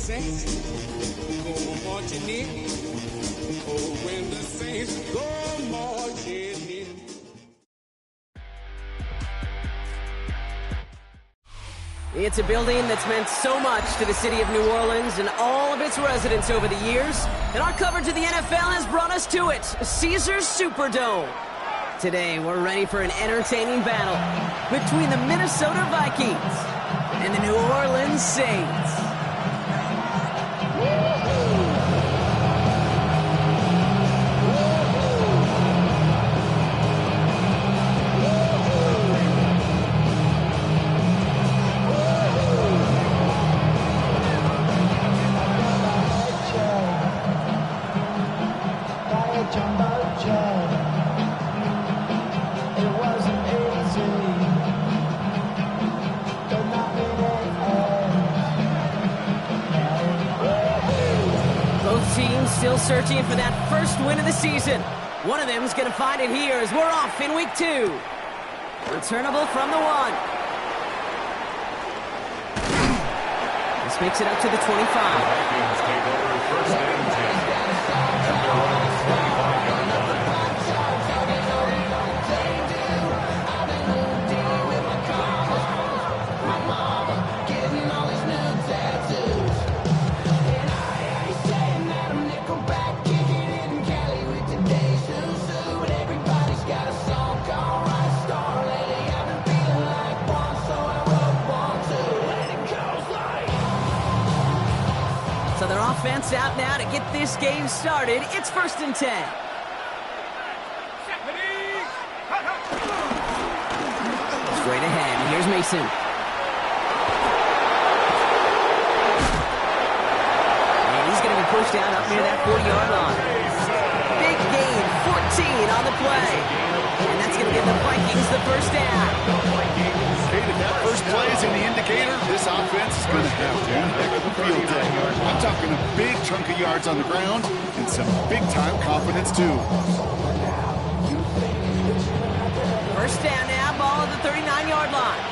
saints go marching in. Oh, when the saints go marching in. It's a building that's meant so much to the city of New Orleans and all of its residents over the years. And our coverage of the NFL has brought us to it, Caesars Superdome. Today, we're ready for an entertaining battle between the Minnesota Vikings and the New Orleans Saints. Teams still searching for that first win of the season. One of them is going to find it here as we're off in week 2. Returnable from the 1. This makes it up to the 25. So their offense out now to get this game started. It's 1st and 10. Straight ahead. Here's Mason. And he's going to be pushed out up near that 40-yard line. Big gain, 14 on the play. And that's going to give the Vikings the first down. If that first play is any indicator, this offense is going to have one heck of a field day. I'm talking a big chunk of yards on the ground and some big-time confidence, too. First down now, ball at the 39-yard line.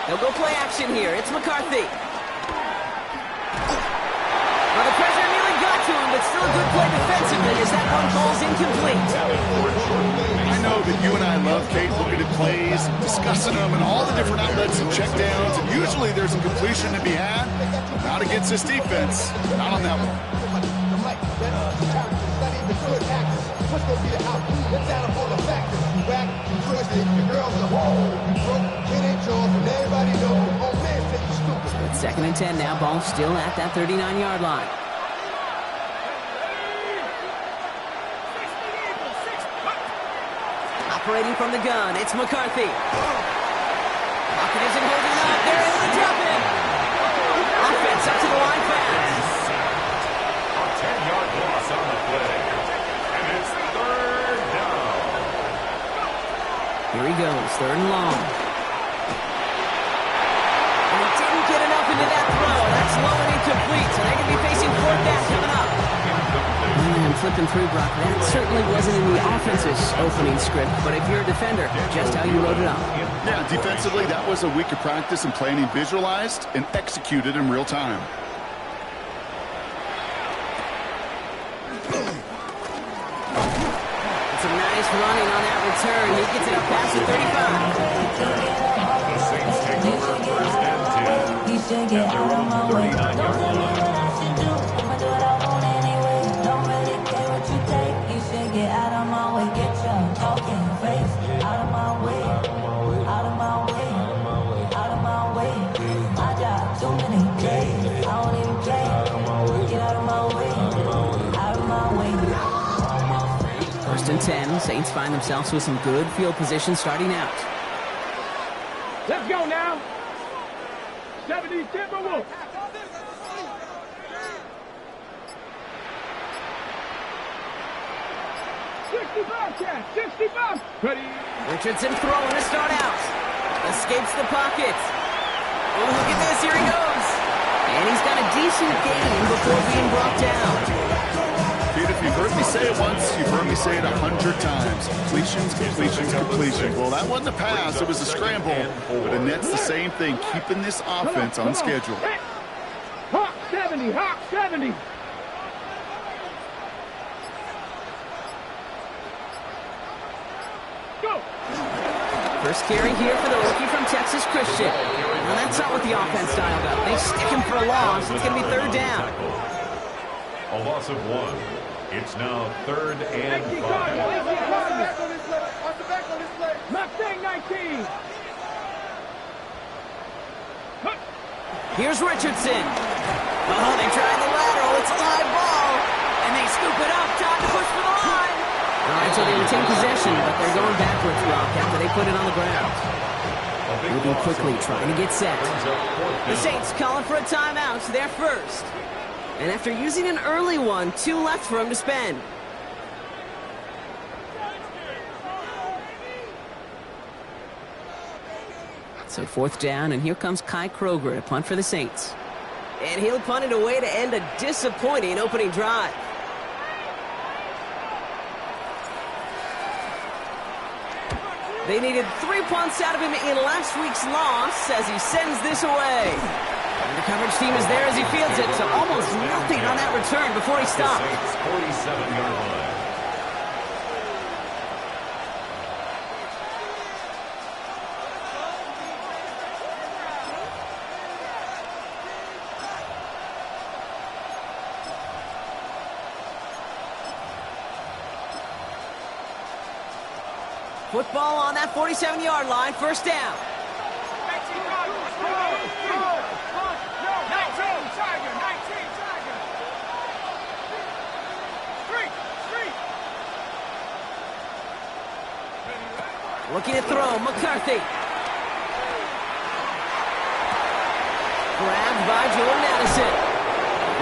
They'll go play action here. It's McCarthy. Well, the pressure nearly got to him, but still a good play defensively as that one ball's incomplete. I know that you and I love, Kate, looking at plays, discussing them, and all the different outlets and checkdowns, and usually there's a completion to be had. Not against this defense. Not on that one. It's 2nd and 10 now. Ball still at that 39-yard line. Operating from the gun, it's McCarthy. Pocket isn't holding up. They're able to drop it. Offense up to the line fast. A 10-yard loss on the play. And it's 3rd down. Here he goes, 3rd and long. And he didn't get enough into that throw. That's low and incomplete, so they're going to be facing 4th down coming up. And flipping through, Brock, that certainly wasn't in the offense's opening script, but if you're a defender, just how you wrote it up. Yeah, defensively, that was a week of practice and planning visualized and executed in real time. It's a nice running on that return. He gets it up past the 35. The Saints take over 1st and 10. At their own 39-yard line. First and 10, Saints find themselves with some good field position starting out. Let's go now. 70 Timberwolves. 65. Ready. Richardson throwing to start out. Escapes the pocket. Oh, look at this. Here he goes. And he's got a decent gain before being brought down. Dude, if you've heard heard me say it once. You've heard me say it 100 times. Completions, completions, completions. Well, that wasn't a pass. It was a scramble. But Annette's the same thing, keeping this offense on schedule. Hawk 70, Hawk 70. Go. First carry here for the rookie from Texas Christian. Well, that's not what the offense dialed up. They stick him for a loss. It's going to be third down. A loss of 1. It's now 3rd and 5. Mustang 19. Here's Richardson. Oh, they tried the lateral. It's a live ball. And they scoop it up. Time to push for the line. All right, so they retain possession, but they're going backwards, Rock, after they put it on the ground. Moving quickly, trying to get set. The Saints calling for a timeout. They're first. And after using an early one, 2 left for him to spend. So 4th down, and here comes Kai Kroger to punt for the Saints. And he'll punt it away to end a disappointing opening drive. They needed 3 punts out of him in last week's loss as he sends this away. And the coverage team is there as he fields it, so almost nothing on that return before he stopped. 47-yard line. Football on that 47-yard line, first down. Looking to throw, McCarthy. Grabbed by Jordan Addison.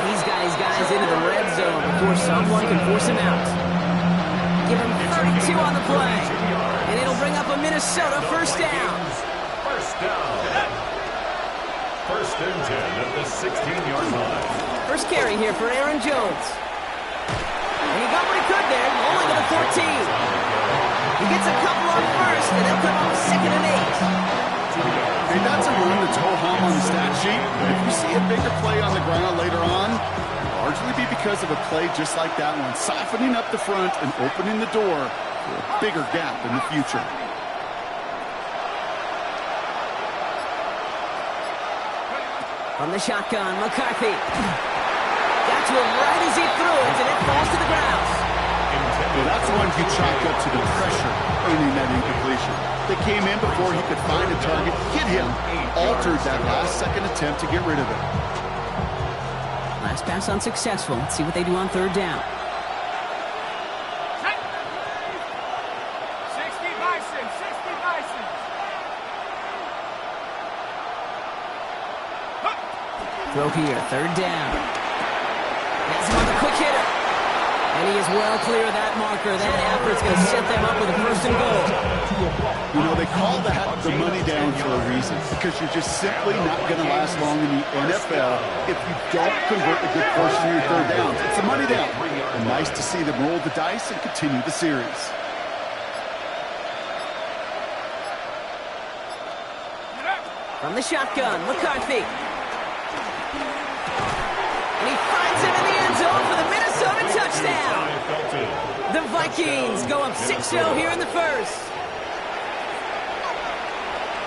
He's got his guys into the red zone before someone can force him out. Give him 32 on the play. And it'll bring up a Minnesota first down. First down. 1st and 10 at the 16-yard line. First carry here for Aaron Jones. And he got what he could there, only to the 14. He gets a couple on first, and they'll come up 2nd and 8. Hey, that's a run that's ho-hum on the stat sheet. But if you see a bigger play on the ground later on, it'll largely be because of a play just like that one, softening up the front and opening the door for a bigger gap in the future. From the shotgun, McCarthy. Got to him right as he threw it, and it falls to the ground. Well, that's one you chalk up to the pressure earning that incompletion. They came in before he could find a target, hit him, altered that last-second attempt to get rid of it. Last pass unsuccessful. Let's see what they do on 3rd down. 60 Bison, 60 Bison. Throw here, 3rd down. That's him on the quick hitter. And he is well clear of that marker. That effort's going to set them up with a 1st and goal. You know, they call that the money down for a reason, because you're just simply not going to last long in the NFL if you don't convert a good portion of your 3rd downs. It's a money down. And nice to see them roll the dice and continue the series. From the shotgun, McCarthy. And he finds him in the end zone for the Minnesota touchdown. The Vikings go up 6-0 here in the first.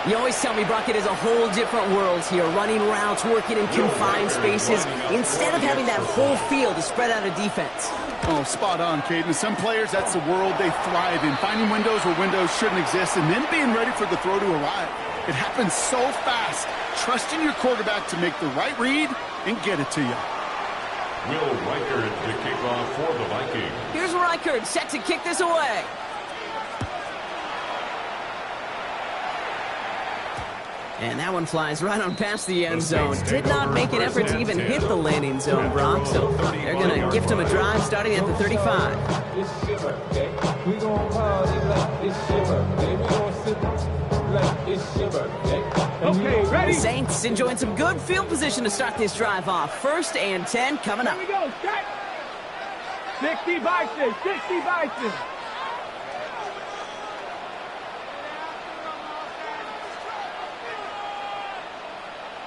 You always tell me, Brock, it is a whole different world here, running routes, working in confined spaces, instead of having that whole field to spread out a defense. Oh, spot on, Caden. Some players, that's the world they thrive in, finding windows where windows shouldn't exist, and then being ready for the throw to arrive. It happens so fast. Trusting your quarterback to make the right read and get it to you. Will Reichard to kick off for the Vikings. Here's Reichard set to kick this away. And that one flies right on past the end zone. Did not make an effort to even hit the landing zone, Brock. So they're going to gift him a drive starting at the 35. Okay, ready? The Saints enjoying some good field position to start this drive off. 1st and 10 coming up. Here we go, Scott. 60 Bison, 60 Bison.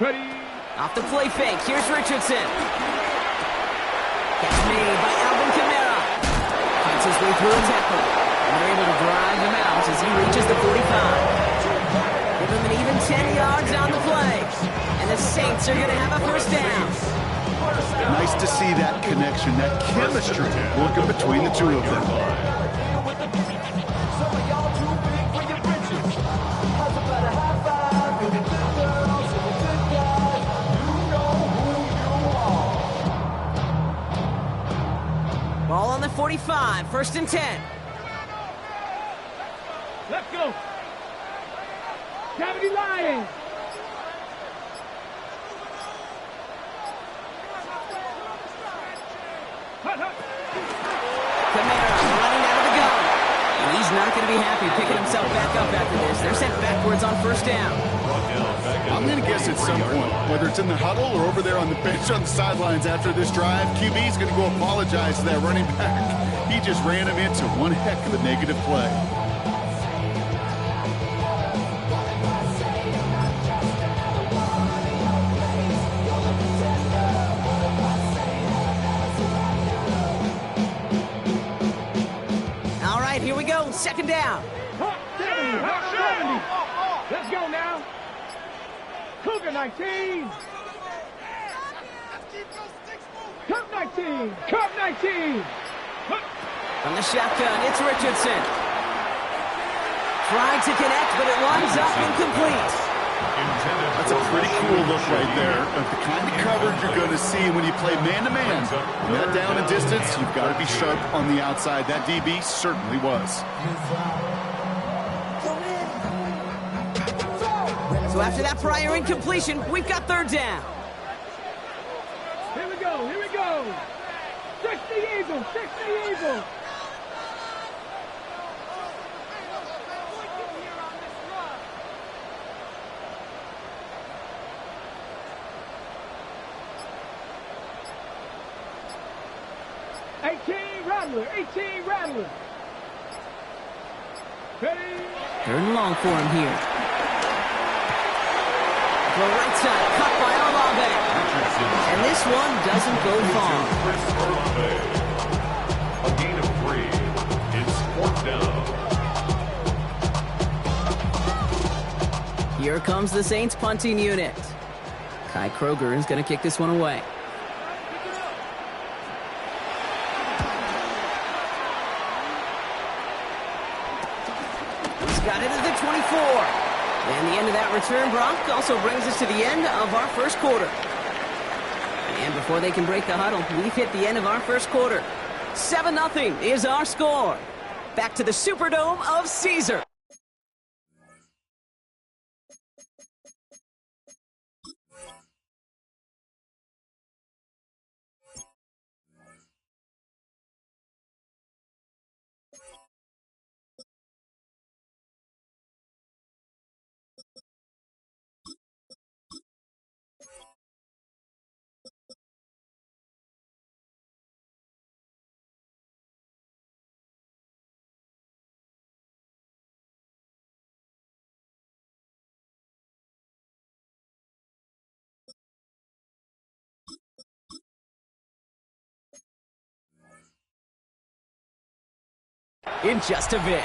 Ready. Off the play fake. Here's Richardson. Catch made by Alvin Kamara. Fights his way through a tackle. And they're able to drive him out as he reaches the 45. Give him an even 10 yards on the play. And the Saints are going to have a first down. Nice to see that connection, that chemistry working between the two of them. Ball on the 45, 1st and 10. Let's go. 70 Lions. Kamara running out of the gun. And he's not going to be happy picking himself back up after this. They're sent backwards on 1st down. I'm going to guess at some point, whether it's in the huddle or over there on the bench on the sidelines after this drive, QB's going to go apologize to that running back. He just ran him into one heck of a negative play. All right, here we go. 2nd down. Hawk 70, Hawk 70. Let's go now. Cougar 19. Cup 19. Cup 19. From the shotgun, it's Richardson. Tried to connect, but it winds up incomplete. That's a pretty cool look right there of the kind of coverage you're going to see when you play man-to-man. When that down and distance, you've got to be sharp on the outside. That DB certainly was. So after that prior incompletion, we've got 3rd down. Here we go. Here we go. 60 Eagles. 60 Eagles. Rattler, 18 Rattler. Ready? 3rd and long for him here. The right side, cut by Olave. And this one doesn't go far. A gain of 3. It's 4th down. Here comes the Saints punting unit. Kai Kroger is going to kick this one away. Got it at the 24. And the end of that return, Brock, also brings us to the end of our 1st quarter. And before they can break the huddle, we've hit the end of our 1st quarter. 7-0 is our score. Back to the Superdome of Caesar. In just a bit.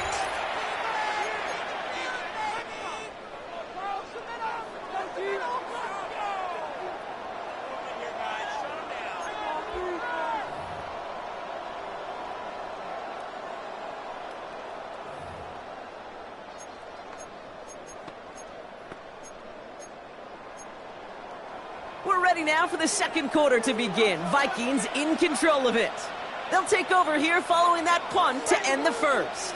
We're ready now for the 2nd quarter to begin. Vikings in control of it. They'll take over here following that punt to end the 1st.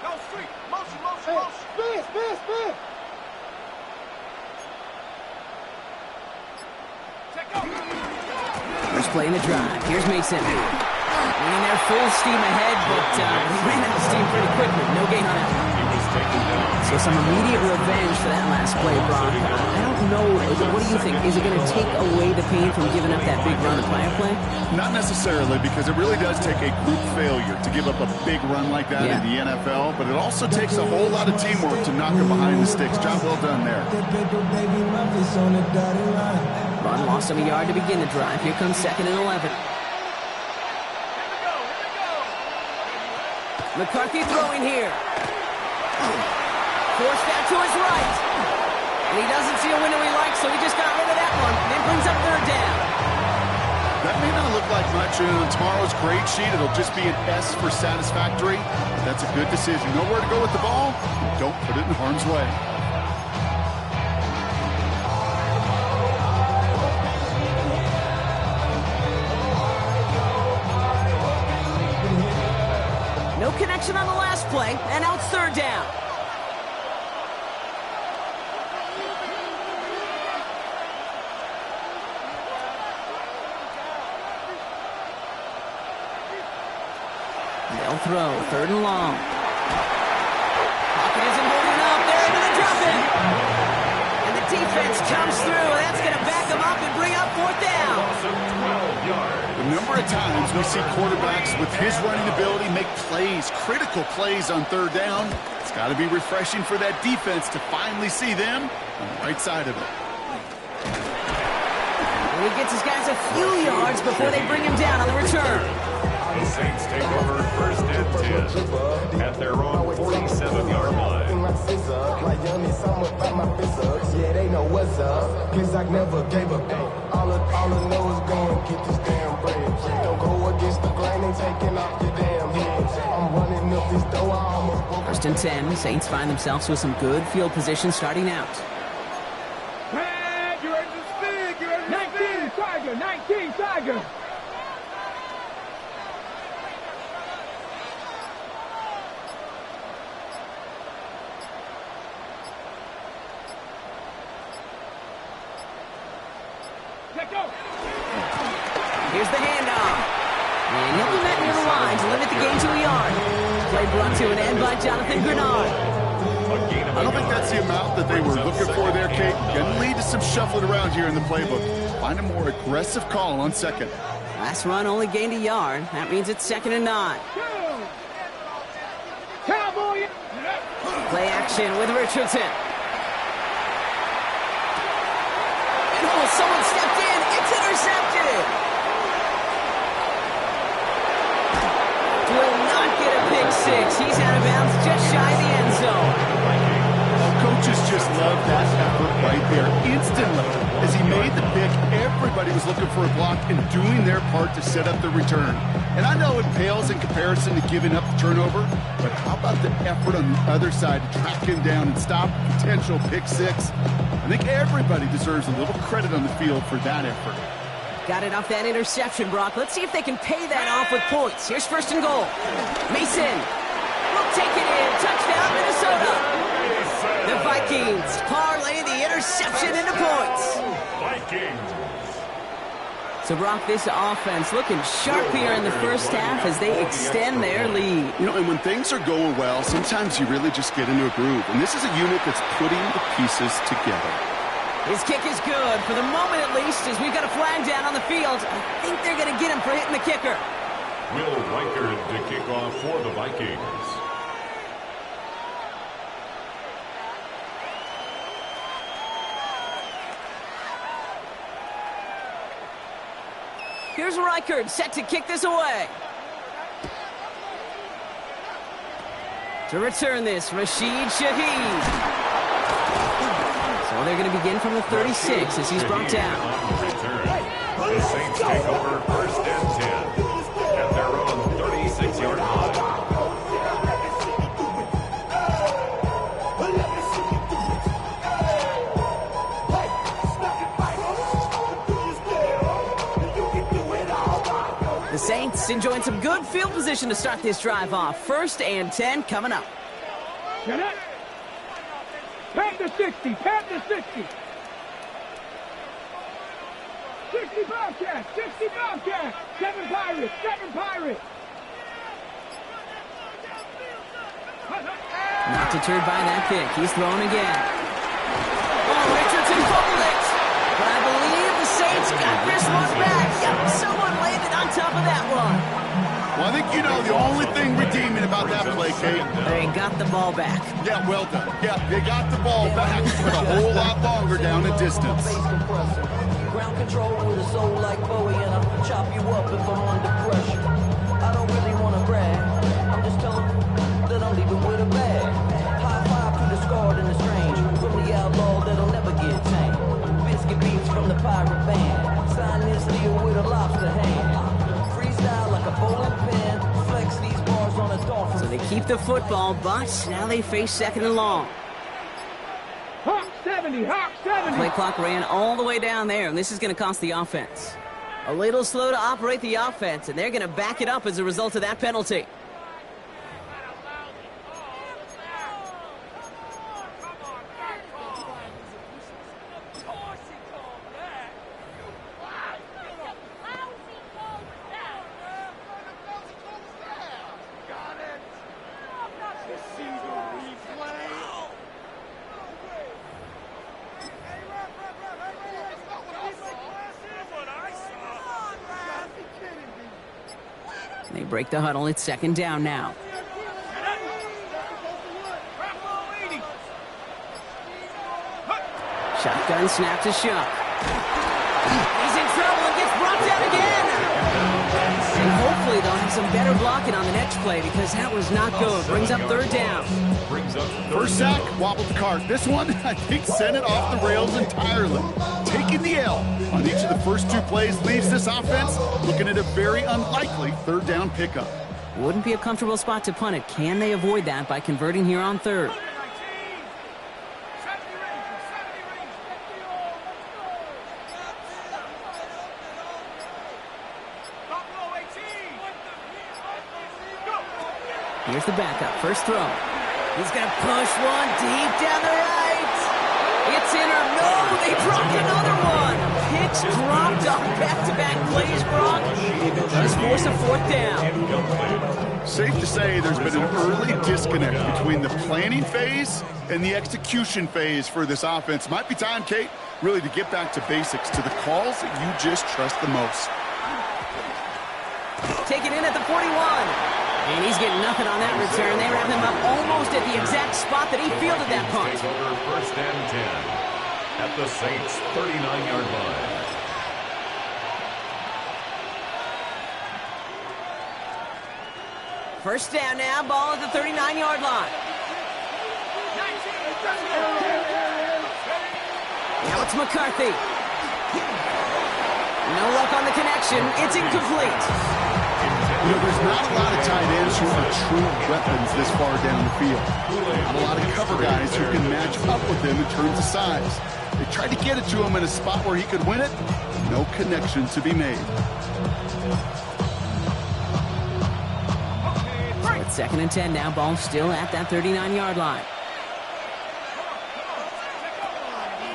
Go street. Motion. Spin. First play in the drive. Here's Mason. Hanging there full steam ahead, but he ran out of steam pretty quickly. No gain on it. So some immediate revenge for that last play, Brock. I don't know. What do you think? Is it going to take away the pain from giving up that big run of prior play? Not necessarily, because it really does take a group failure to give up a big run like that in the NFL, but it also takes a whole lot of teamwork to knock him behind the sticks. Job well done there. Run lost him a yard to begin the drive. Here comes 2nd and 11. McCarthy throwing here. Forced out to his right. And he doesn't see a window he likes, so he just got rid of that one. Then brings up 3rd down. That may not look like much on tomorrow's grade sheet. It'll just be an S for satisfactory. That's a good decision. Know where to go with the ball. Don't put it in harm's way. No connection on the last play, and now it's 3rd down. They'll throw, 3rd and long. Pocket isn't holding up. They're able to drop it. And the defense comes through. That's going to back them up and bring up 4th down. The number of times we see quarterbacks with his running ability make plays, critical plays on 3rd down. It's got to be refreshing for that defense to finally see them on the right side of it. And he gets his guys a few yards before they bring him down on the return. The Saints take over 1st and 10 at their own 47-yard line. Yeah, they know what's up. Cause I never gave up. All I know is go and get this damn bread. Don't go against the grain and taking off your damn head. I'm running up this door, I almost broke. 1st and 10, Saints find themselves with some good field position starting out. You're ready to speak. You're ready to 19 Tiger. 19 Tiger. Here's the handoff. And he'll be met near the line to limit the gain to a yard. Play brought to an end by Jonathan Grenard. I don't think that's the amount that they were looking for there, Kate. Going to lead to some shuffling around here in the playbook. Find a more aggressive call on 2nd. Last run only gained a yard. That means it's 2nd and 9. Cowboy. Play action with Richardson. And oh, someone stepped in. It's intercepted. Will not get a pick 6. He's out of bounds just shy of the end zone. Coaches just love that effort right there. Instantly, as he made the pick, everybody was looking for a block and doing their part to set up the return. And I know it pales in comparison to giving up the turnover, but how about the effort on the other side to track him down and stop potential pick 6? I think everybody deserves a little credit on the field for that effort. Got it off that interception, Brock. Let's see if they can pay that off with points. Here's 1st and goal. Mason will take it in. Touchdown, Minnesota. The Vikings parlay the interception into points. Vikings. So, Brock, this offense looking sharp here in the first half as they extend their lead. You know, and when things are going well, sometimes you really just get into a groove. And this is a unit that's putting the pieces together. His kick is good, for the moment at least, as we've got a flag down on the field. I think they're going to get him for hitting the kicker. Will Riker to kick off for the Vikings. Here's Reichard, set to kick this away. To return this, Rashid Shaheed. So they're going to begin from the 36 as he's brought down. The Saints take over 1st and 10 at their own 36-yard line. The Saints enjoying some good field position to start this drive off. 1st and 10 coming up. Get it. Pat the 60. Pat the 60. 60 Bobcats. 60 Bobcats. 7 Pirates. 7 Pirates. Not deterred by that pick. He's throwing again. Oh, Richardson fumbled it. But I believe the Saints got this one back. Yep, someone landed on top of that one. Well, I think you know the only thing redeeming about that play, Kate. They got the ball back. Yeah, well done. Yeah, they got the ball back, but a whole lot longer down the distance. Ground control with a soul like Bowie, and I'll chop you up if I'm under pressure. I don't really want to brag. I'm just telling that I'm leaving with a bag. High five to the scarred and the strange. From the outlaw that'll never get tamed. Biscuit beats from the pirate band. Sign this deal with a lobster hand. Freestyle like a bowling pin. Flex these bars on a dolphin. So they keep the football, but now they face second and long. Hawk 70, Hawk 70. Play clock ran all the way down there, and this is going to cost the offense. A little slow to operate the offense, and they're going to back it up as a result of that penalty. They break the huddle. It's second down now. Shotgun snap to Shuck. He's in trouble and gets brought down again. And hopefully they'll have some better blocking on the next play because that was not good. Brings up third down. First sack, wobbled the cart. This one, I think, sent it off the rails entirely. Taking the L on each of the first two plays leaves this offense looking at a very unlikely third down pickup. Wouldn't be a comfortable spot to punt it. Can they avoid that by converting here on third? Here's the backup. First throw. He's going to push one deep down the right. It's in or no. They dropped another one. Hicks dropped on back-to-back plays, Brock. Just force a fourth down. Safe to say there's been an early disconnect between the planning phase and the execution phase for this offense. Might be time, Kate, really to get back to basics, to the calls that you just trust the most. Take it in at the 41. And he's getting nothing on that return. They wrap him up almost at the exact spot that he fielded that punt. Take over first and 10 at the Saints' 39-yard line. First down now, ball at the 39-yard line. Now it's McCarthy. No luck on the connection. It's incomplete. You know, there's not a lot of tight ends who are true weapons this far down the field. Not a lot of cover guys who can match up with him in terms of size. They tried to get it to him in a spot where he could win it. No connection to be made. So it's second and 10 now. Ball still at that 39-yard line.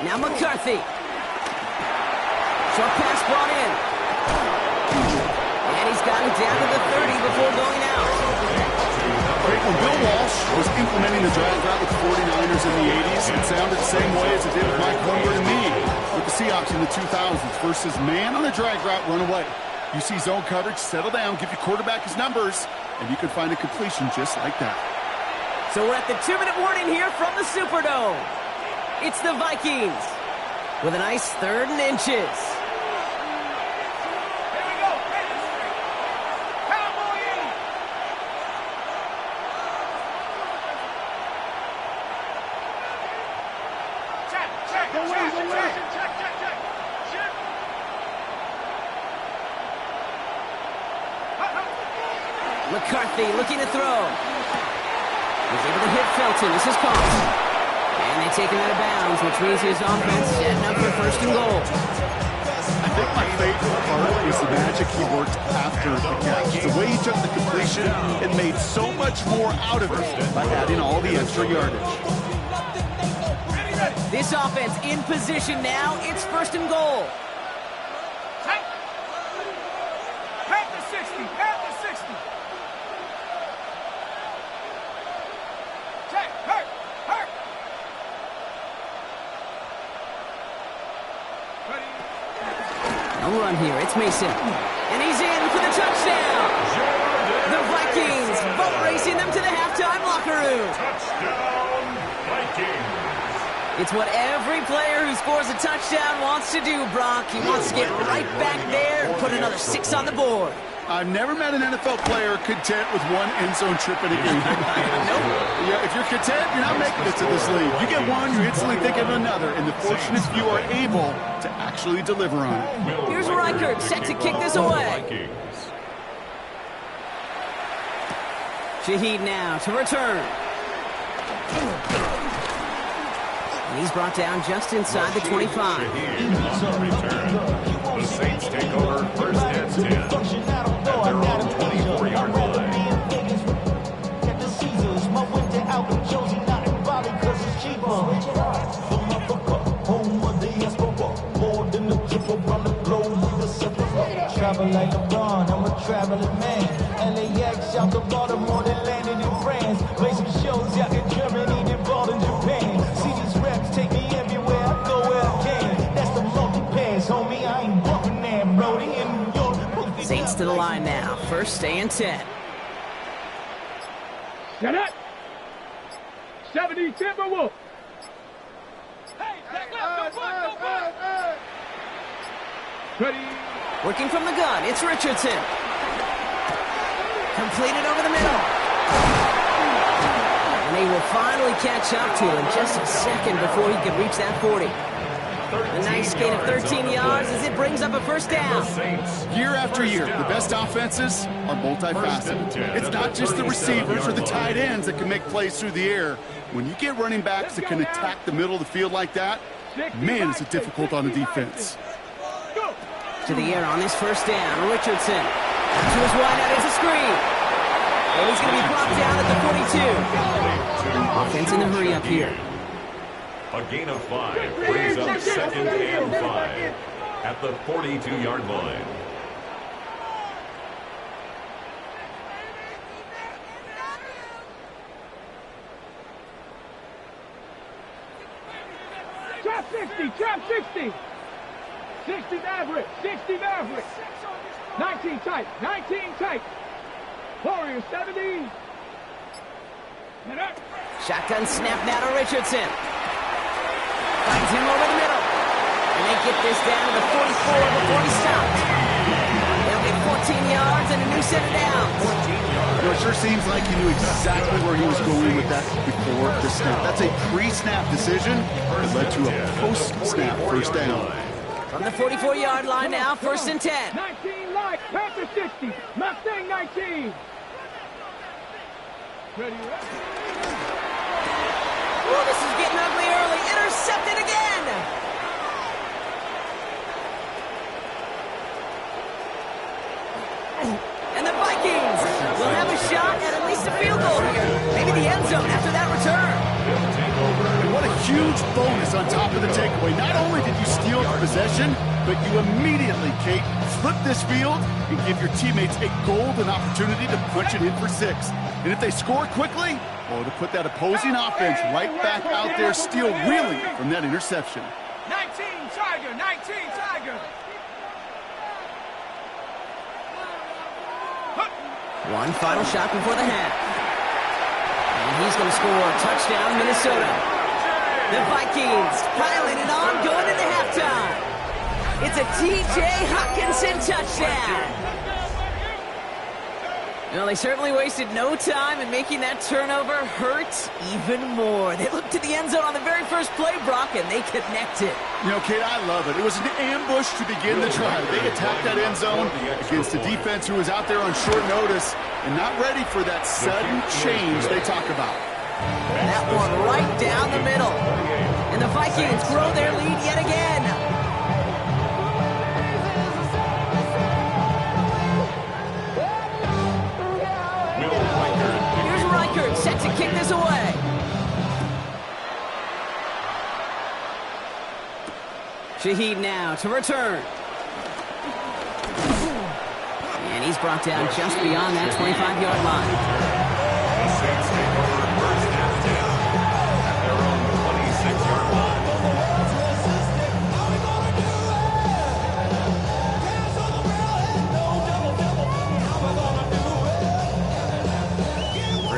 Now McCarthy. Short pass brought in. And he's got it down to the 30 before going out. Great. When Bill Walsh was implementing the drag route with the 49ers in the 80s, it sounded the same way as it did with Mike Holmgren and me with the Seahawks in the 2000s versus man on a drag route, run away. You see zone coverage, settle down, give your quarterback his numbers, and you can find a completion just like that. So we're at the 2-minute warning here from the Superdome. It's the Vikings with a nice third and inches. McCarthy looking to throw. He's able to hit Felton. This is caught. And they take him out of bounds, which means his offense setting up for first and goal. I think my favorite part was the magic he worked after the catch. The way he took the completion and made so much more out of it by adding all the extra yardage. This offense in position now. It's first and goal. At the 60, at the 60. Check. run here. It's Mason. And he's in for the touchdown. The Vikings boat racing them to the halftime locker room. Touchdown, Vikings. It's what every player who scores a touchdown wants to do, Brock. He wants to get right back there and put another 6 on the board. I've never met an NFL player content with one end zone trip in a game. Nope. Yeah, if you're content, you're not making it to this league. You get one, you instantly think of another, and the fortunate few are able to actually deliver on it. Here's Reichert set to kick this away. Shaheed now to return. And he's brought down just inside the 25. Shaheed on the return. The Saints take over first and 10 at their own 24-yard line. Travel like LeBron, I'm a traveling man. LAX out the Baltimore, that landed in France. Play some shows out in Germany, then ball in Japan. See these reps take me everywhere, I go where I can. That's the multi-pass, homie, I ain't walking there, Brody. In New York, Saints to the line now, first and 10. Set up. 70 Timberwolves. Hey, go back. Ready. Working from the gun, it's Richardson. Completed over the middle. And he will finally catch up to him just a second before he can reach that 40. A nice gain of 13 yards as it brings up a first down. Year after year, the best offenses are multifaceted. It's not just the receivers or the tight ends that can make plays through the air. When you get running backs that can attack the middle of the field like that, man, is it difficult on the defense. To the air on this first down, Richardson. To his wideout, it's a screen. And he's going to be brought down at the 42. Offense in the hurry up here. A gain of 5 brings up second and 5 at the 42-yard line. Trap 60, trap 60. 60 Maverick, 60 Maverick. 19 tight, 19 tight. Warriors 70. And up. Shotgun snap now to Richardson. Finds him over the middle. And they get this down to the 44 before he stopped. They'll get 14 yards and a new set of downs. You know, it sure seems like he knew exactly where he was going with that before the snap. That's a pre-snap decision that led to a post-snap first down. From the 44-yard line now, first and 10. 19 light, Panther 60, Mustang 19. Ready, Oh, this is getting ugly early. Intercepted again. And the Vikings will have a shot at least a field goal here. Maybe the end zone after that return. And what a huge bonus on top of the takeaway. Not only did you steal the possession, but you immediately, Kate, flip this field and give your teammates a golden opportunity to punch it in for 6. And if they score quickly, to put that opposing offense right back out there, still reeling from that interception. 19 Tiger, 19 Tiger. One final shot before the half. And he's going to score a touchdown, Minnesota. The Vikings piling it on, going into halftime. It's a T.J. Hockenson touchdown. Well, they certainly wasted no time in making that turnover hurt even more. They looked to the end zone on the very first play, Brock, and they connected. You know, Kate, I love it. It was an ambush to begin the drive. They attacked that end zone against a defense who was out there on short notice and not ready for that sudden change they talk about. That one right down the middle. And the Vikings grow their lead yet again. Here's Reichert set to kick this away. Shaheed now to return. And he's brought down just beyond that 25-yard line. The Saints take over first and 10 at their own 26-yard line.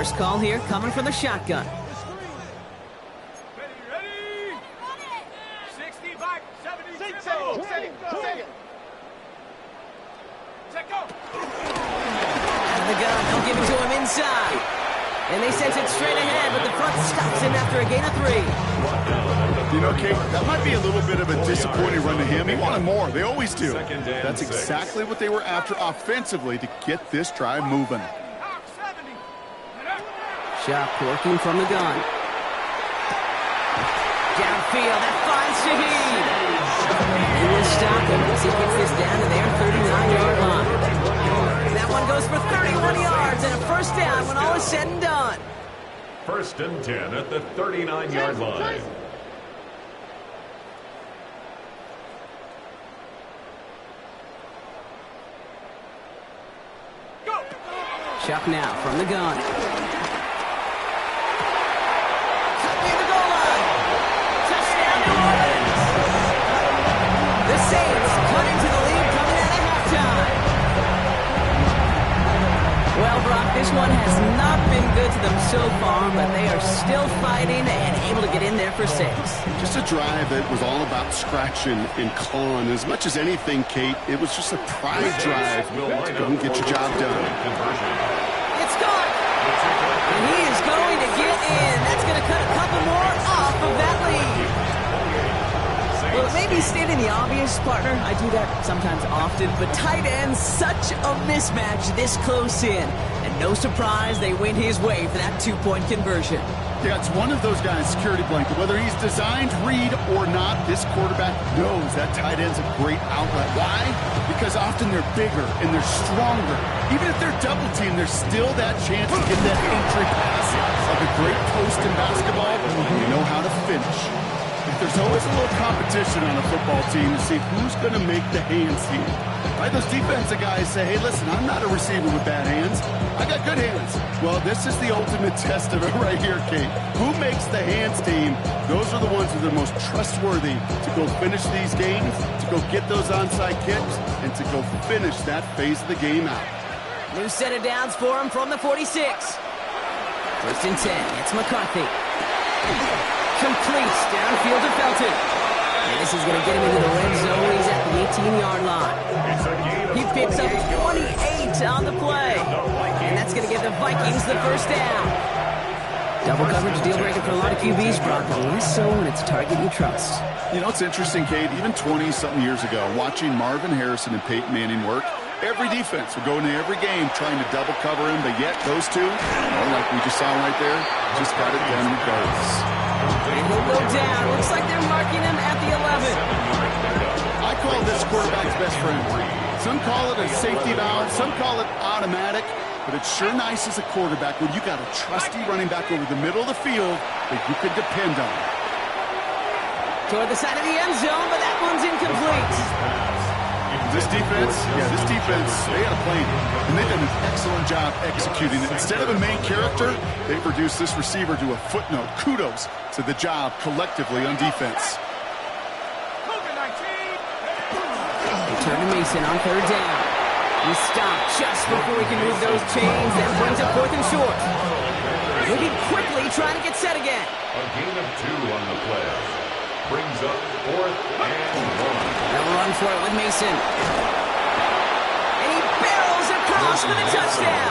First call here coming from the shotgun. Ready? 65, 70, Second. Check go. Out of the gun, they'll give it to him inside. And they sent it straight ahead, but the front stops him after a gain of 3. You know, Kate, that might be a little bit of a disappointing run to him. He wanted more. They always do. That's exactly what they were after offensively to get this drive moving. Shot working from the gun. Downfield, that finds Shaheed. He will stop him as he gets this down to their 39-yard line. That one goes for 31 yards and a first down when all is said and done. 1st and 10 at the 39-yard line. Chuck now from the gun. Cut near the goal line. Touchdown, New Orleans. The Saints cut into the lead coming out of halftime. Well, Brock, this one has not been good to them so far, but they are still fighting and able to get in there for 6. Just a drive that was all about scratching and clawing. As much as anything, Kate, it was just a pride drive to go and get your job done. It's gone. And he is going to get in. That's going to cut a couple more off of that lead. Well, it may be stating the obvious, partner. I do that sometimes often, but tight ends, such a mismatch this close in. And no surprise, they went his way for that 2-point conversion. Yeah, it's one of those guys, security blanket. Whether he's designed read or not, this quarterback knows that tight end's a great outlet. Why? Because often they're bigger and they're stronger. Even if they're double teamed, there's still that chance to get that entry pass. Like a great post in basketball, you know how to finish. There's always a little competition on a football team to see who's going to make the hands team. Right? Those defensive guys say, hey, listen, I'm not a receiver with bad hands. I got good hands. Well, this is the ultimate test of it right here, Kate. Who makes the hands team? Those are the ones who are the most trustworthy to go finish these games, to go get those onside kicks, and to go finish that phase of the game out. New set of downs for him from the 46. 1st and 10. It's McCarthy. Completes downfield to Felton. And this is going to get him into the red zone. He's at the 18-yard line. He picks up 28 on the play. And that's going to give the Vikings the first down. Double coverage deal breaker for a lot of QBs, Brock, but less so when it's target you trust. You know, it's interesting, Kate, even 20-something years ago, watching Marvin Harrison and Peyton Manning work, every defense would go into every game trying to double cover him, but yet those two, like we just saw right there, just got it done regardless. And he'll go down. Looks like they're marking him at the 11. I call this quarterback's best friend. Some call it a safety valve, some call it automatic, but it's sure nice as a quarterback when you got a trusty running back over the middle of the field that you could depend on. Toward the side of the end zone, but that one's incomplete. This defense, they got a plan, and they've done an excellent job executing it. Instead of a main character, they reduced this receiver to a footnote. Kudos to the job collectively on defense. They turn to Mason on 3rd down. He stopped just before he can move those chains. That brings up 4th and short. Moving quickly, trying to get set again. A gain of 2 on the play. Brings up 4th and 1. They'll run for it with Mason. And he barrels across for the touchdown.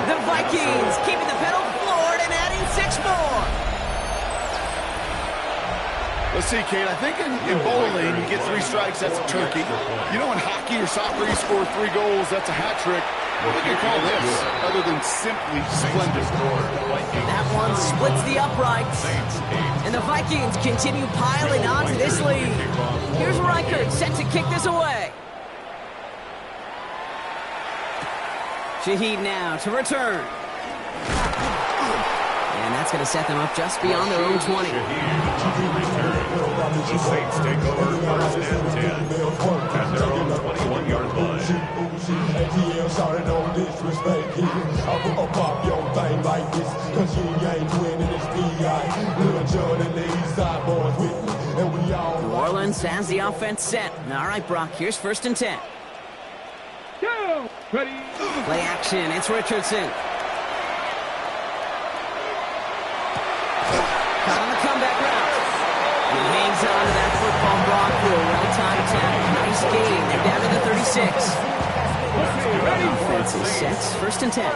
The Vikings keeping the pedal floored and adding 6 more. Let's see, Kate, I think in bowling, you get 3 strikes, that's a turkey. You know, in hockey or soccer, you score 3 goals, that's a hat trick. What do you call this, other than simply splendid? That one splits the uprights. And the Vikings continue piling onto this lead. Here's Reichert set to kick this away. Shaheed now to return. And that's going to set them up just beyond their own 20. The Saints take over 1st and 10 at their own 21-yard line. ATL shouted on disrespect here. I put up your thing like this, cause you ain't winning this PI. Little John and the East Side boys with me, and we all New Orleans has the offense set. All right, Brock, here's 1st and 10. Go! Ready? Play action, it's Richardson. Caught on the comeback route. He hangs on to that football, Brock, for a well-timed tackle. Nice gain. They're down to the 36. Offense is set. First and 10.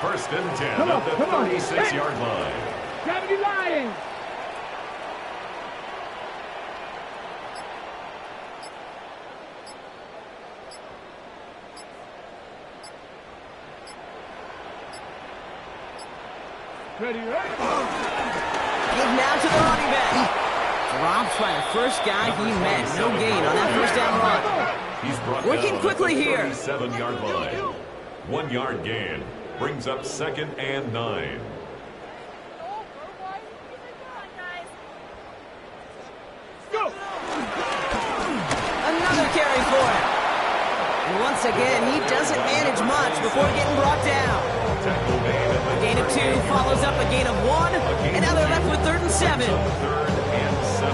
First and 10 at the 36-yard line. Gravity Lions. Ready, right? Give now to the running back. Dropped by the first guy he met. No gain on that first down run. He's brought Working down quickly at the here. 37-yard line. 1 yard gain brings up 2nd and 9. Go. Another carry for him. And once again, he doesn't manage much before getting brought down. A gain of 2 follows up a gain of 1, and now they're left with 3rd and 7. 3rd and 7.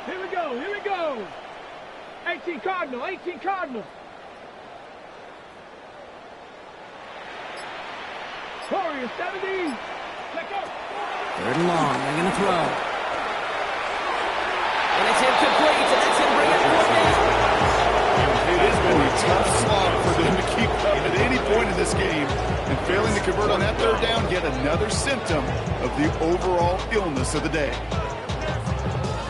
Here we go. 18 Cardinal, 18 Cardinal. Warriors, 70. Let go. 3rd and long, they're going to throw. And it's incomplete, and that's going to bring up 4th down. It has been a tough slog for them to keep up at any point in this game. And failing to convert on that 3rd down, yet another symptom of the overall illness of the day.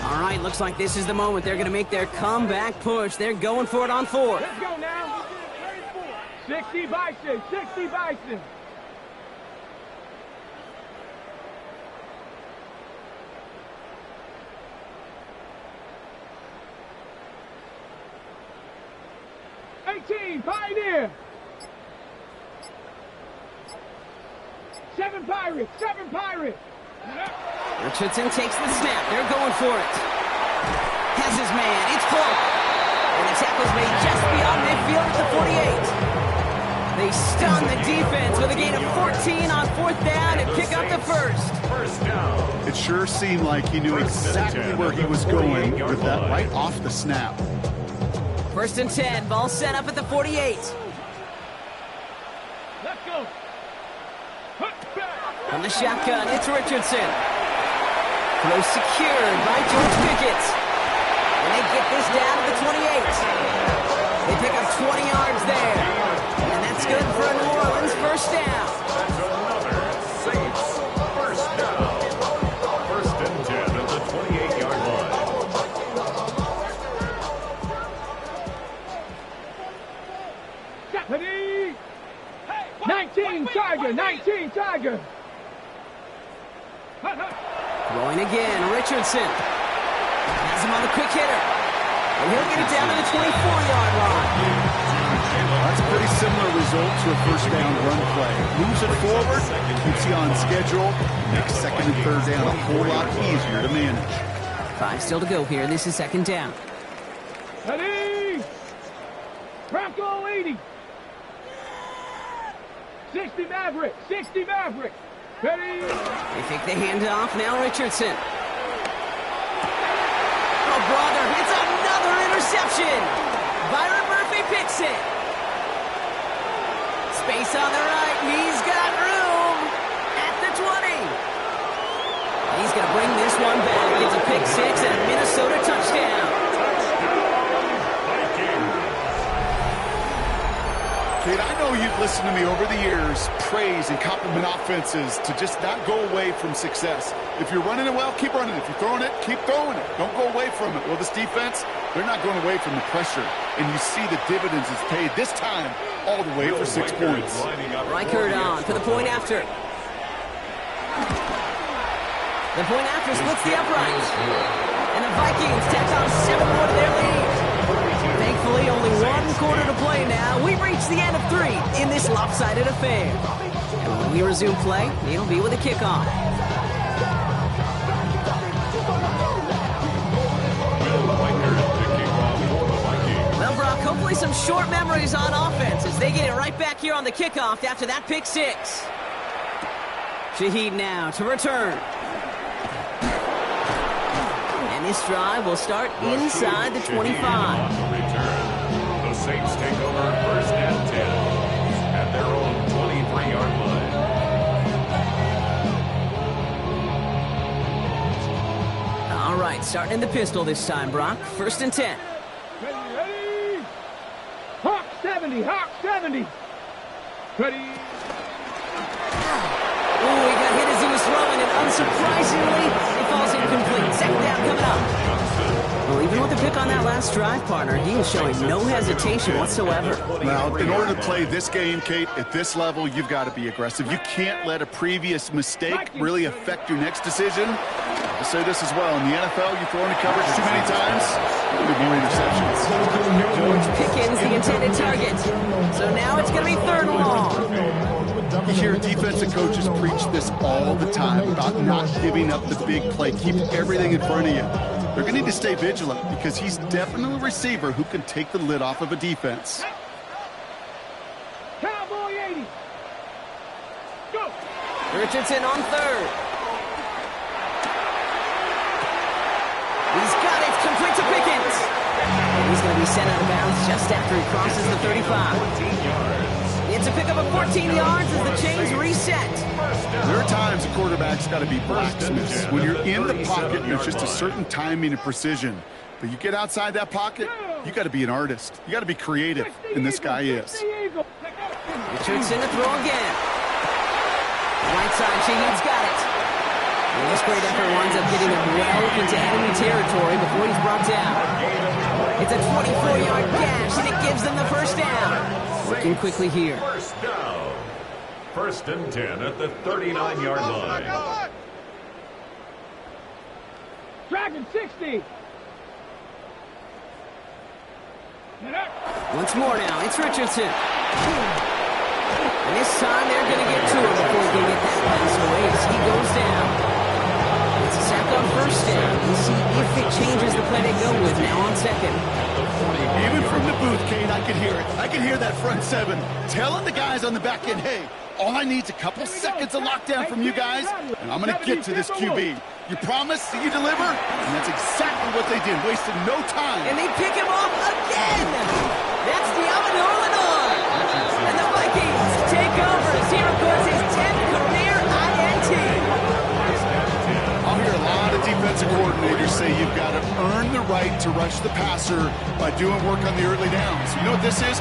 All right, looks like this is the moment. They're going to make their comeback push. They're going for it on 4th. Let's go now. 60 Bison, 60 Bison. Pioneer! 7 Pirates! 7 Pirates! Richardson takes the snap. They're going for it. Has his man. It's close. And the tackle's made just beyond midfield at the 48. They stun the defense with a gain of 14 on 4th down and pick up the first down. It sure seemed like he knew exactly where he was going with that right off the snap. 1st and 10, ball set up at the 48. Let's go. From the shotgun, it's Richardson. Throw secured by George Pickett. And they get this down to the 28. They pick up 20 yards there. And that's good for a New Orleans first down. That's another Saints first down. 1st and 10 at the 28-yard line. 19 Tiger, 19 Tiger. Throwing again, Richardson. Has him on the quick hitter. And he'll get it down to the 24-yard line. That's a pretty similar result to a first down run play. Moves it forward, keeps you on schedule, makes 2nd and 3rd down a whole lot easier to manage. 5 still to go here. This is 2nd down. Ready? Bronco 80. 60 Maverick, 60 Maverick. Ready? They take the handoff. Now Richardson. Oh, brother, it's another interception. Byron Murphy picks it. Space on the right. He's got room at the 20. He's going to bring this one back. It's a pick 6 and a Minnesota touchdown. Kate, I know you've listened to me over the years praise and compliment offenses to just not go away from success. If you're running it well, keep running it. If you're throwing it, keep throwing it. Don't go away from it. Well, this defense, they're not going away from the pressure. And you see the dividends it's paid this time all the way for 6 points. Reichert on for the point after. The point after splits the upright. And the Vikings tack on 7 more to their lead. Thankfully, only 1 quarter to play now. We've reached the end of 3 in this lopsided affair. And when we resume play, it'll be with a kickoff. Well, Brock, hopefully some short memories on offense as they get it right back here on the kickoff after that pick 6. Shaheed now to return. And this drive will start inside the 25. The Saints take over first and 10 at their own 23-yard line. All right, starting in the pistol this time, Brock. First and 10. Ready? Hawk 70, Hawk 70. Ready? Ooh, he got hit as he was throwing, and unsurprisingly, he falls incomplete. Second down coming up. Well, even with the pick on that last drive, partner, he was showing no hesitation whatsoever. Now, in order to play this game, Kate, at this level, you've got to be aggressive. You can't let a previous mistake really affect your next decision. I'll say this as well. In the NFL, you throw into coverage too many times, there'll be more interceptions. George Pickens, the intended target. So now it's going to be third and long. You hear defensive coaches preach this all the time about not giving up the big play. Keep everything in front of you. They're going to need to stay vigilant because he's definitely a receiver who can take the lid off of a defense. Cowboy 80. Go. Richardson on third. He's got it, complete to Pickens. And he's going to be sent out of bounds just after he crosses the 35. 14 yards. It's a pickup of 14 yards as the chains reset. There are times a quarterback's got to be blacksmiths. When you're in the pocket, there's just a certain timing and precision. But you get outside that pocket, you got to be an artist. You got to be creative, and this guy is. Richardson to throw again. Right side, Shaheed's got it. And this great effort winds up getting him well into enemy territory before he's brought down. It's a 24-yard gash, and it gives them the first down. Working quickly here. First down. First and 10 at the 39-yard line. Dragon 60. Once more now, it's Richardson. And this time they're going to get to him before he can get that pass away as he goes down. It's a sack on first down. We'll see if it changes the play they go with now on second. Even from the booth, Kate, I could hear it. I could hear that front seven telling the guys on the back end, hey, all I need is a couple seconds of lockdown from you guys, and I'm going to get to this QB. You promise that you deliver? And that's exactly what they did, wasted no time. And they pick him off again. That's the Illinois. And the Vikings take over as he records his 10th career INT. I'll hear a lot of defensive coordinators say you've got to earn the right to rush the passer by doing work on the early downs. You know what this is?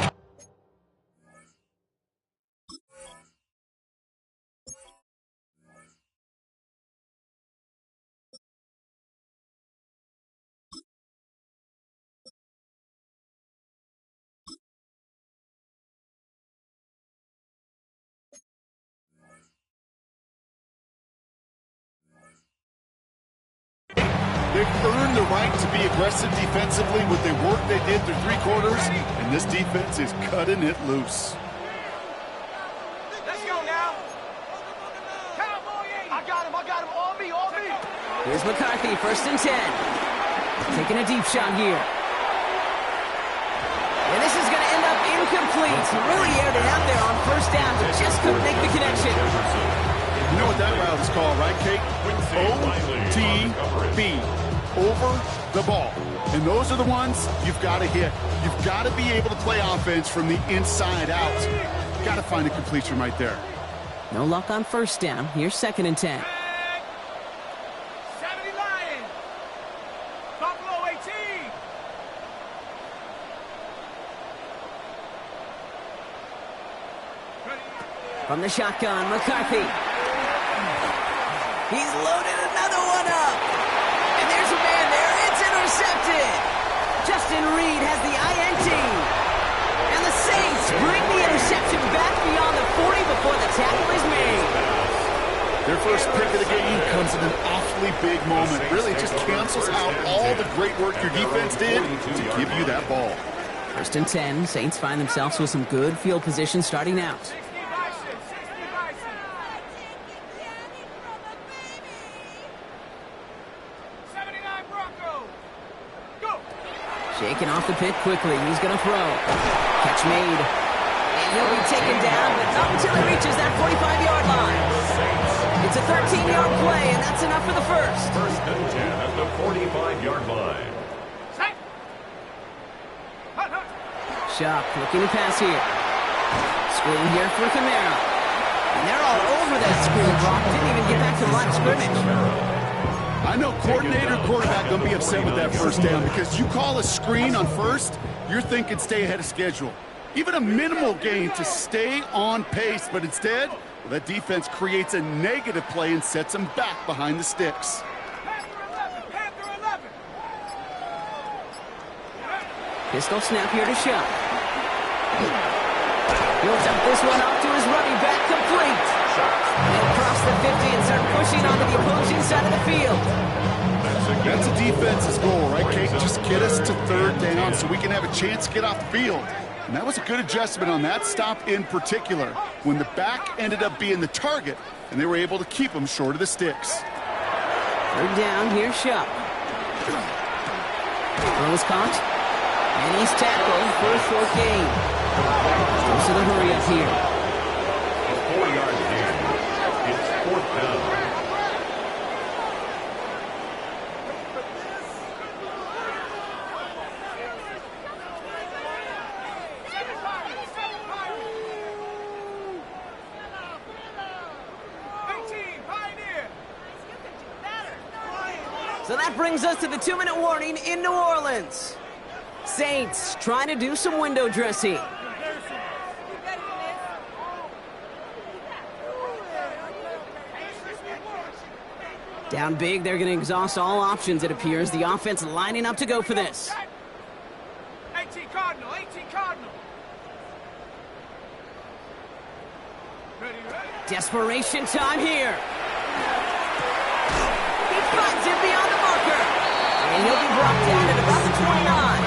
They've earned the right to be aggressive defensively with the work they did through 3 quarters, and this defense is cutting it loose. Let's go now. Cowboy 80. I got him. On me. Here's McCarthy, first and 10. Taking a deep shot here. And this is going to end up incomplete. Really aired it out there on first down, but just couldn't make the connection. You know what that route is called, right, Kate? OTB. Over the ball. And those are the ones you've got to hit. You've got to be able to play offense from the inside out. You've got to find a completion right there. No luck on first down. Here's second and 10. 70 Lions. Buffalo 18. From the shotgun, McCarthy. He's loaded another one up. And there's a man there. It's intercepted. Justin Reed has the INT. And the Saints bring the interception back beyond the 40 before the tackle is made. Their first pick of the game comes in an awfully big moment. Really just cancels out all the great work your defense did to give you that ball. First and 10. Saints find themselves with some good field position starting out. 60 Bison. 79 Broncos. Go. Shaking off the pit quickly. He's going to throw. Catch made. And he'll be taken down, but not until he reaches that 45-yard line. It's a 13-yard play, and that's enough for the first. First and 10 at the 45-yard line. Shock looking to pass here. Screen here for Camara. And they're all over that screen, Brock. Didn't even get back to the line of scrimmage. I know coordinator, quarterback going to be upset with that first down because you call a screen on first, you're thinking stay ahead of schedule. Even a minimal gain to stay on pace, but instead, well, that defense creates a negative play and sets them back behind the sticks. Pistol snap here to Shock. He'll dump this one off to his running back, complete. They'll cross the 50 and start pushing onto the opposing side of the field. That's a defense's goal, right, Kate? Just get us to third down so we can have a chance to get off the field. And that was a good adjustment on that stop in particular, when the back ended up being the target, and they were able to keep them short of the sticks. Third down, here's Shock. Throw is caught, and he's tackled for a short gain. Goes to the hurry up here. A 4-yard gain. It's fourth down. So that brings us to the 2-minute warning in New Orleans. Saints trying to do some window dressing. Down big, they're going to exhaust all options, it appears. The offense lining up to go for this. 18 Cardinal, 18 Cardinal. Ready. Desperation time here. He finds him beyond the marker. And he'll be brought down at about the 29.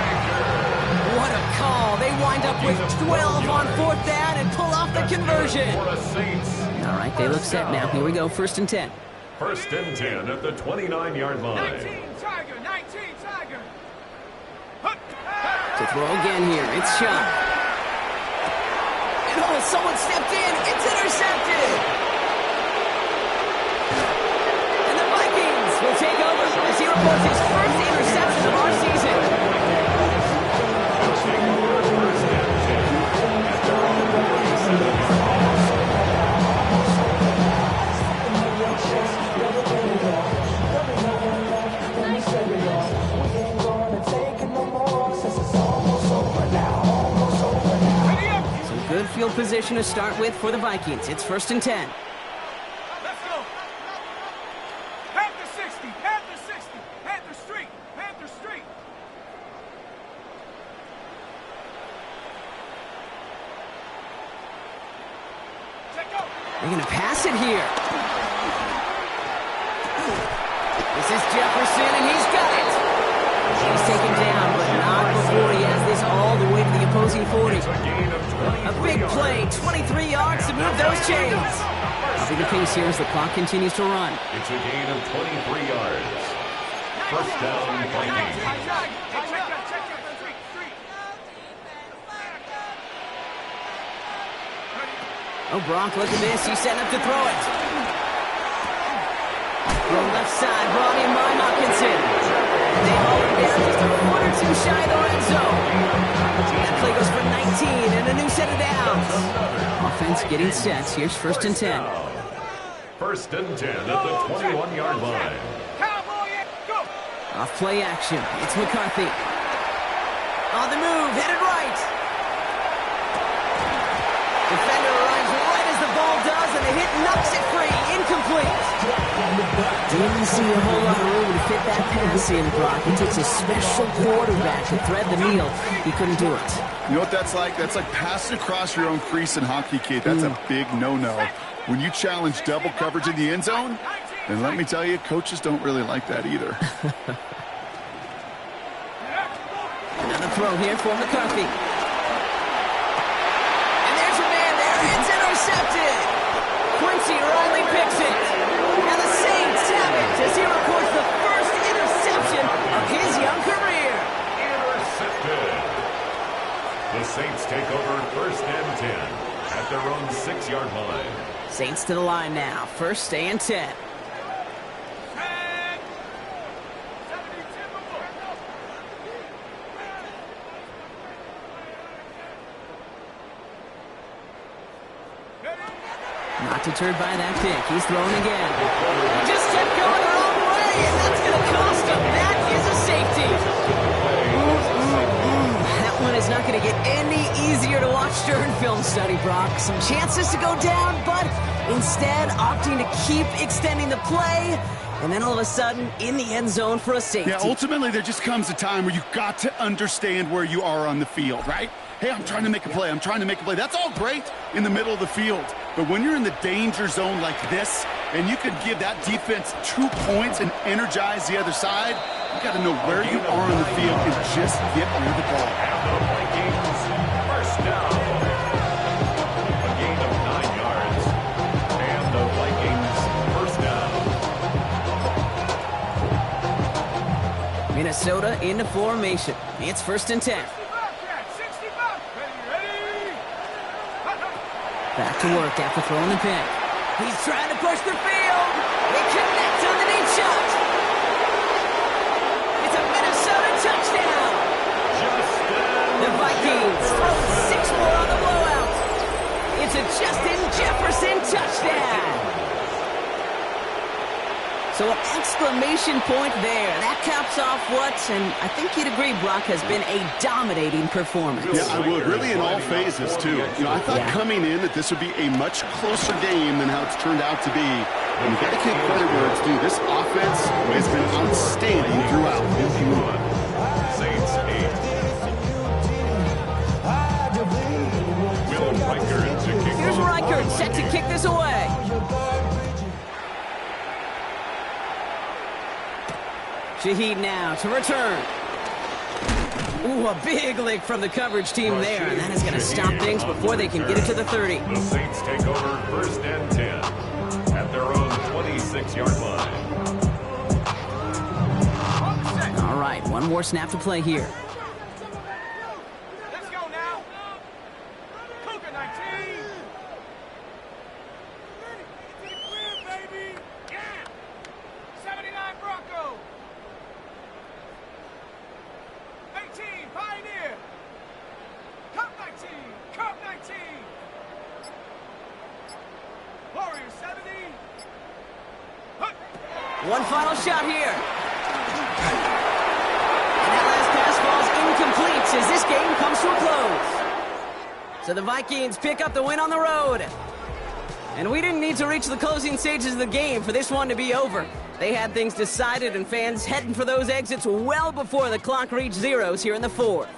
What a call. They wind up with 12 on fourth down and pull off the conversion. All right, they look set now. Here we go, 1st and 10. 1st and 10 at the 29-yard line. 19 Tiger. To throw again here, it's Shock. And oh, someone stepped in. It's intercepted. And the Vikings will take over as he reports his first interception of our season. Some good field position to start with for the Vikings. It's 1st and 10. Let's go. Panther 60, Panther 60, Panther Street, Panther Street. They're going to pass it here. This is Jefferson, and he's got it. He's taken down, but not before he has this all the way to the opposing 40. A big play, 23 yards to move those chains. I'll be the pace here as the clock continues to run. It's a gain of 23 yards. First down, Vikings. Oh, Brock, look at this. He's setting up to throw it. From left side, brought in by Hawkinson. They haul him down just a foot or two shy of the red zone. That play goes for 19 and a new set of downs. Offense getting set. Here's 1st and 10. 1st and 10 at the 21-yard line. Off play action. It's McCarthy. On the move, headed right. Defender arrives right as the ball does, and the hit knocks it free. Incomplete. Didn't see a whole lot of room to fit that pass in, Brock. It takes a special quarterback to thread the needle. He couldn't do it. You know what that's like? That's like passing across your own crease in hockey, Kate. That's a big no-no. When you challenge double coverage in the end zone, then let me tell you, coaches don't really like that either. Another throw here for McCarthy. And there's a man there. It's intercepted. Quincy Riley picks it. And the Saints have it as he records the first interception of his young career. Intercepted. The Saints take over 1st and 10 at their own 6-yard line. Saints to the line now. 1st and 10. Not deterred by that pick. He's throwing again. He just kept going the wrong way, and that's going to cost him. That is a safety. That one is not going to get any easier to watch during film study, Brock. Some chances to go down, but instead opting to keep extending the play. And then all of a sudden, in the end zone for a safety. Yeah, ultimately, there just comes a time where you've got to understand where you are on the field, right? Hey, I'm trying to make a play. I'm trying to make a play. That's all great in the middle of the field. But when you're in the danger zone like this, and you can give that defense 2 points and energize the other side, you got to know where you are on the field and just get rid of the ball. And the Vikings, first down. A gain of 9 yards. And the Vikings, first down. Minnesota into formation. It's 1st and 10. Back to work after throwing the pick. He's trying to push the field. They connect on the deep shot. It's a Minnesota touchdown. The Vikings throw 6 more on the blowout. It's a Justin Jefferson touchdown. So an exclamation point there. That caps off what, and I think you'd agree, Brock, has been a dominating performance. Yeah, I would. Really in all phases, too. You know, I thought coming in that this would be a much closer game than how it's turned out to be. And you've got to give credit where it's due. This offense has been outstanding throughout. Saints 8. Will Reichert to kick. Here's Reichert set to kick this away. Shaheed now to return. Ooh, a big lick from the coverage team there, and that is going to stop things before they can get it to the 30. The Saints take over 1st and 10 at their own 26-yard line. All right, one more snap to play here. Let's go now. Cougar 19. Baby. Yeah. 79 Bronco. 18 Pioneer. Cup 19. Cup 19. Warrior 70. One final shot here. And that last pass falls incomplete as this game comes to a close. So the Vikings pick up the win on the road. And we didn't need to reach the closing stages of the game for this one to be over. They had things decided and fans heading for those exits well before the clock reached zeros here in the 4th.